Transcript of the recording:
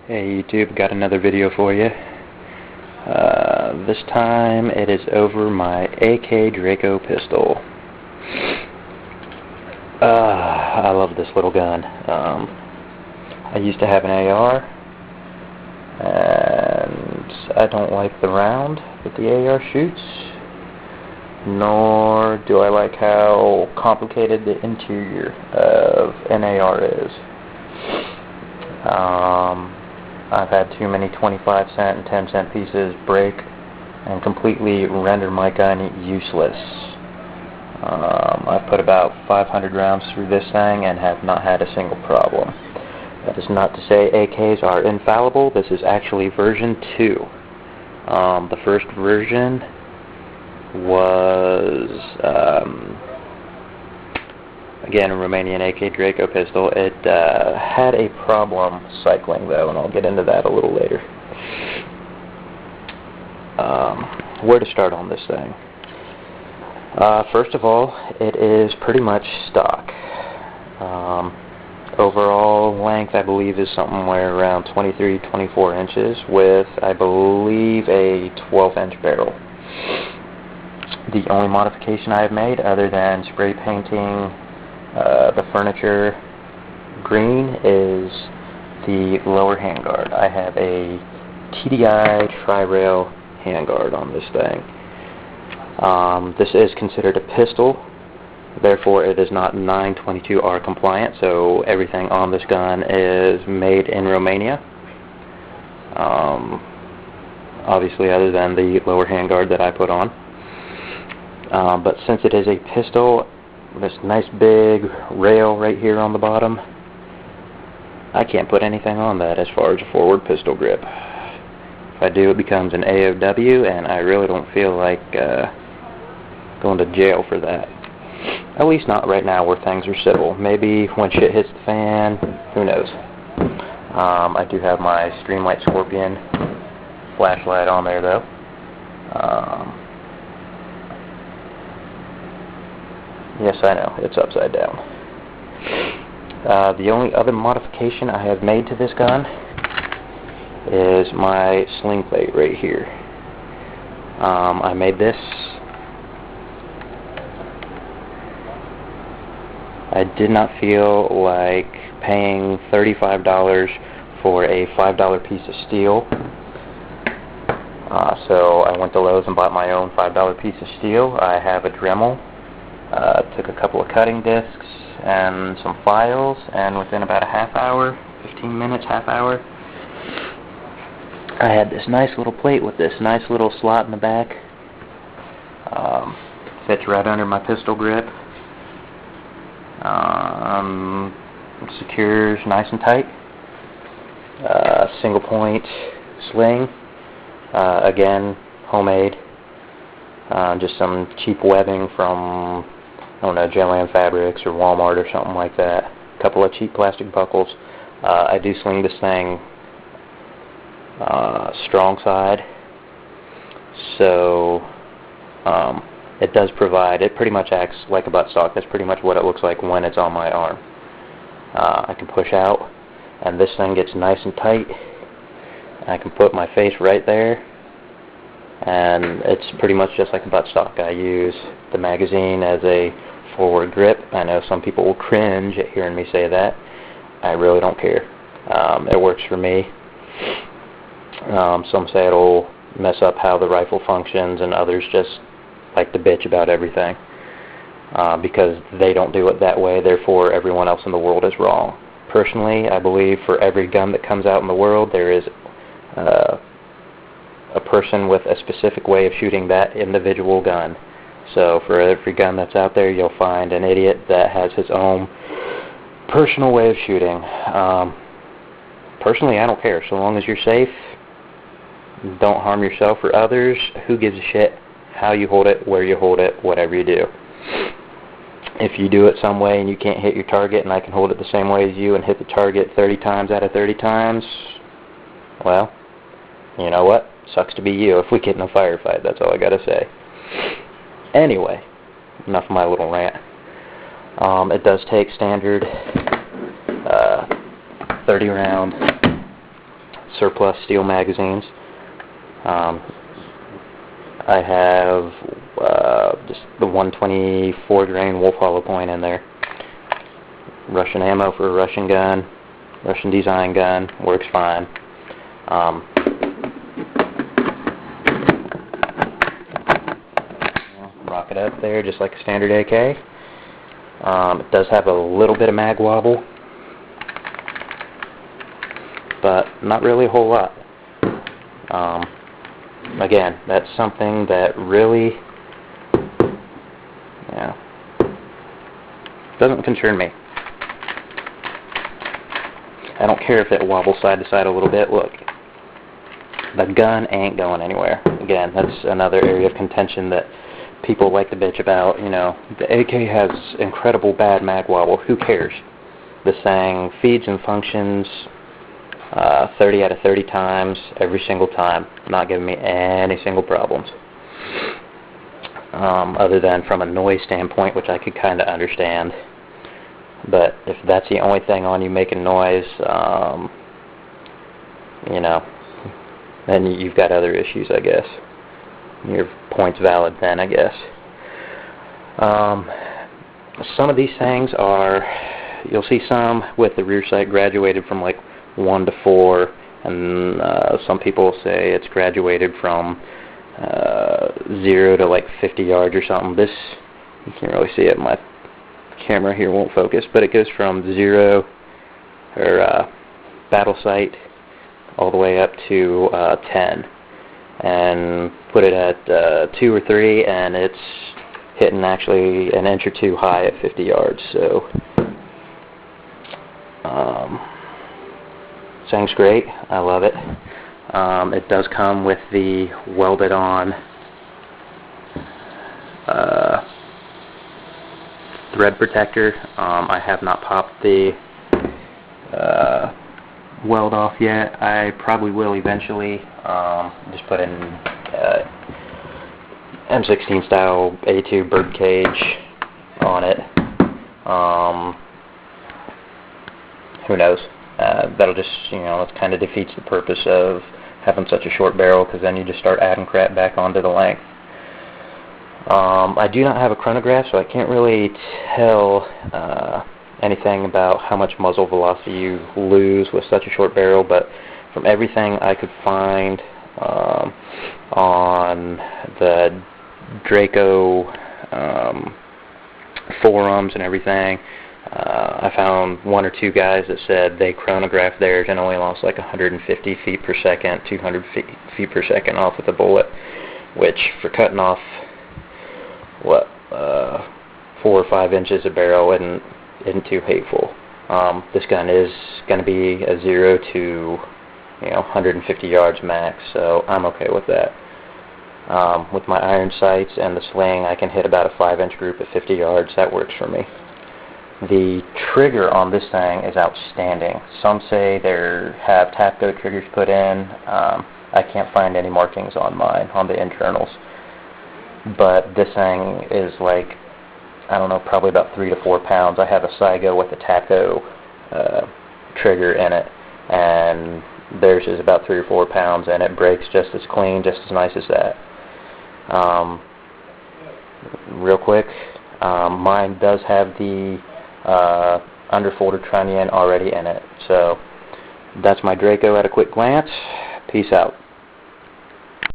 Hey YouTube, got another video for you. This time it is over my AK Draco pistol. I love this little gun. I used to have an AR, and I don't like the round that the AR shoots, nor do I like how complicated the interior of an AR is. I've had too many 25-cent and 10-cent pieces break and completely render my gun useless. I've put about 500 rounds through this thing and have not had a single problem. That is not to say AKs are infallible. This is actually version 2. The first version was again, a Romanian AK Draco pistol. It had a problem cycling though, and I'll get into that a little later. Where to start on this thing? First of all, it is pretty much stock. Overall length, I believe, is somewhere around 23-24 inches with, I believe, a 12-inch barrel. The only modification I have made, other than spray painting the furniture green, is the lower handguard. I have a TDI tri-rail handguard on this thing. This is considered a pistol, therefore it is not 922R compliant, so everything on this gun is made in Romania. Obviously, other than the lower handguard that I put on. But since it is a pistol, this nice big rail right here on the bottom, I can't put anything on that as far as a forward pistol grip. If I do, it becomes an AOW, and I really don't feel like going to jail for that. At least not right now where things are civil. Maybe when shit hits the fan, who knows. I do have my Streamlight Scorpion flashlight on there though. Yes, I know, it's upside down. The only other modification I have made to this gun is my sling plate right here. I made this. I did not feel like paying $35 for a $5 piece of steel. So I went to Lowe's and bought my own $5 piece of steel. I have a Dremel. Took a couple of cutting discs and some files, and within about a half hour, 15 minutes, half hour, I had this nice little plate with this nice little slot in the back. Fits right under my pistol grip. Secures nice and tight. Single point sling. Again, homemade. Just some cheap webbing from, I don't know, Gentleman Fabrics or Walmart or something like that. A couple of cheap plastic buckles. I do sling this thing strong side, so it does provide, it pretty much acts like a buttstock. That's pretty much what it looks like when it's on my arm. I can push out, and this thing gets nice and tight. I can put my face right there, and it's pretty much just like a buttstock. I use the magazine as a forward grip. I know some people will cringe at hearing me say that. I really don't care. It works for me. Some say it'll mess up how the rifle functions, and others just like to bitch about everything because they don't do it that way, therefore everyone else in the world is wrong. Personally, I believe for every gun that comes out in the world, there is a person with a specific way of shooting that individual gun. So for every gun that's out there, you'll find an idiot that has his own personal way of shooting. Personally, I don't care. So long as you're safe, don't harm yourself or others, who gives a shit how you hold it, where you hold it, whatever you do. If you do it some way and you can't hit your target, and I can hold it the same way as you and hit the target 30 times out of 30 times, well, you know what? Sucks to be you if we get in a firefight. That's all I gotta say. Anyway, enough of my little rant. It does take standard 30 round surplus steel magazines. I have just the 124 grain Wolf Hollow point in there. Russian ammo for a Russian gun, Russian design gun, works fine. Rock it up there just like a standard AK. It does have a little bit of mag wobble, but not really a whole lot. Again, that's something that really, doesn't concern me. I don't care if it wobbles side to side a little bit. Look, the gun ain't going anywhere. Again, that's another area of contention that people like to bitch about. The AK has incredible bad mag wobble. Who cares? This thing feeds and functions 30 out of 30 times every single time, not giving me any single problems. Other than from a noise standpoint, which I could kind of understand. But if that's the only thing on you making noise, then you've got other issues, I guess. Your point's valid then, I guess. Some of these things are, you'll see some with the rear sight graduated from like 1 to 4, and some people say it's graduated from 0 to like 50 yards or something. This, you can't really see it, my camera here won't focus, but it goes from 0, or battle sight, all the way up to 10. And put it at 2 or 3, and it's hitting actually an inch or 2 high at 50 yards. So, thing's great. I love it. It does come with the welded on thread protector. I have not popped the weld off yet. I probably will eventually. Just put in M16 style A2 bird cage on it. Who knows? That'll just, it kind of defeats the purpose of having such a short barrel, because then you just start adding crap back onto the length. I do not have a chronograph, so I can't really tell anything about how much muzzle velocity you lose with such a short barrel, but from everything I could find on the Draco forums and everything, I found 1 or 2 guys that said they chronographed theirs and only lost like 150 feet per second, 200 feet per second off with a bullet, which for cutting off, 4 or 5 inches of barrel isn't too hateful. This gun is going to be a 0 to 150 yards max, so I'm okay with that. With my iron sights and the sling, I can hit about a 5-inch group at 50 yards. That works for me. The trigger on this thing is outstanding. Some say they have Tapco triggers put in. I can't find any markings on mine, on the internals. But this thing is like, I don't know, probably about 3 to 4 pounds. I have a Saigo with a Tapco trigger in it, and theirs is about 3 or 4 pounds, and it breaks just as clean, just as nice as that. Real quick, mine does have the underfolder trunion already in it. So that's my Draco at a quick glance. Peace out.